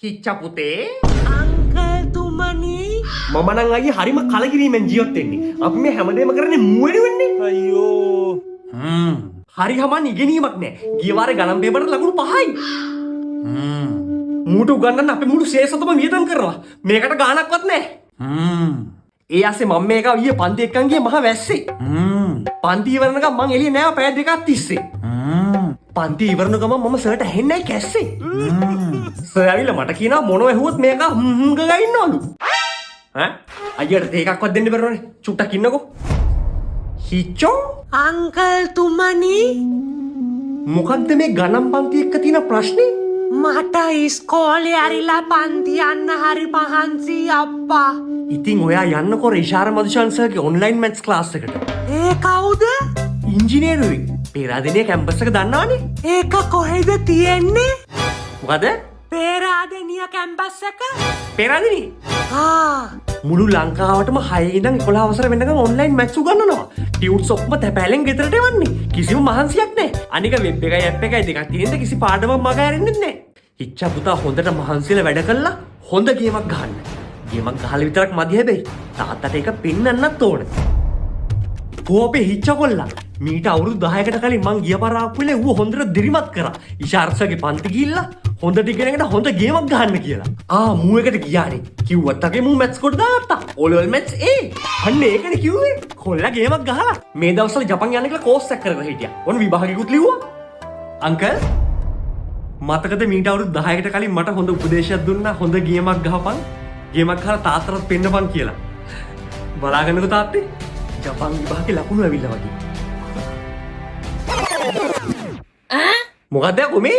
හිච්චා පුතේ අංකල් තුමනි මම නම් අයියේ හරිම කලකිරීමෙන් ජීවත් වෙන්නේ. අපි මේ හැමදේම කරන්නේ මූවෙනි වෙන්නේ. අයියෝ. හරි හමන් ඉගෙනීමක් නෑ. ගිය වාරේ ගණන් පේපරට ලකුණු 5යි. මූට උගන්නන්න අපි මුළු ශේෂතම වියදම් කරනවා. මේකට ගාණක්වත් නෑ. ඒ ආසේ මම මේක ඊයේ පන්ති එක්කන් ගියේ මහ වැස්සේ. පන්ති ඉවරනකම් මං එළියේ නෑ පැය දෙකක් තිස්සේ. පන්ති ඉවරන ගමන් මම සර්ට ඇහෙන්නයි කැස්සේ. සර් ඇවිල්ලා මට කියනවා මොනව ඇහුවොත් මේක ගගා ඉන්නවලු. ඈ අයියට තේකක්වත් දෙන්න බැරුණනේ. චුට්ටක් ඉන්නකෝ. හිච්චෝ අංකල් තුමනි මොකක්ද මේ ගණන් පන්ති එක්ක තියෙන ප්‍රශ්නේ? මට ඉස්කෝලේ ඇරිලා පන්ති යන්න හරි මහන්සි අප්පා. ඉතින් ඔයා යන්නකො ඉෂාර මදුෂාන් සර්ගේ ඔන්ලයින් මැත්ස් ක්ලාස් එකට. ඒ කවුද? ඉංජිනේරුවෙක්. පේරාදෙනිය කැම්පස් එක දන්නවනේ. ඒක කොහෙද තියෙන්නේ? මොකද? පේරාදෙනිය කැම්පස් එක? පේරාදෙනිය මුළු ලංකාවටම 6 ඉඳන් 11 වසර වෙනකන් ඔන්ලයින් මැත්ස් උගන්වනවා. ටියුට්ස් ඔක්කොම තැපෑලෙන් ගෙදරට එවන්නේ. කිසිම මහන්සියක් නැහැ. අනික වෙබ් එකයි ඇප් එකයි දෙකක් තියෙනද කිසි පාඩමක් මග ඇරෙන්නේ නැහැ. හිච්චා පුතා හොඳට මහන්සිලා වැඩ කළා හොඳ ගේමක් ගහන්න. ගේමක් ගහලා විතරක් මදි හැබැයි. තාත්තට ඒක පෙන්වන්නත් ඕනේ. කෝපේ හිච්චා කොල්ලා. මීට අවුරුදු 10කට කලින් මං ගිය පාර ආපුලේ ඌ හොඳට දිරිමත් කරා. ඉෂාර්සගේ පන්ති ගිහිල්ලා හොඳට ඉගෙනගෙන හොඳ ගේමක් ගහන්න කියලා. මූ එකට ගියානේ. කිව්වත් අගේ මූ මැත්ස් කොට දාත්තා. O level maths A. අන්න ඒකනේ කිව්වේ. කොල්ලා ගේමක් ගහලා. මේ දවස්වල ජපන් යන්න කියලා කෝස් එකක් කරගෙන හිටියා. ඔන්න විභාගෙකුත් ලිව්වා. අංකල් මතකද මීට අවුරුදු 10කට කලින් මට හොඳ උපදේශයක් දුන්නා හොඳ ගේමක් ගහපන්. ගේමක් ගහලා තාත්තට පෙන්නපන් කියලා. බලාගන්නකෝ තාත්තේ. ජපන් විභාගේ ලකුණු ඇවිල්ලා වගේ. මොකද කොමේ?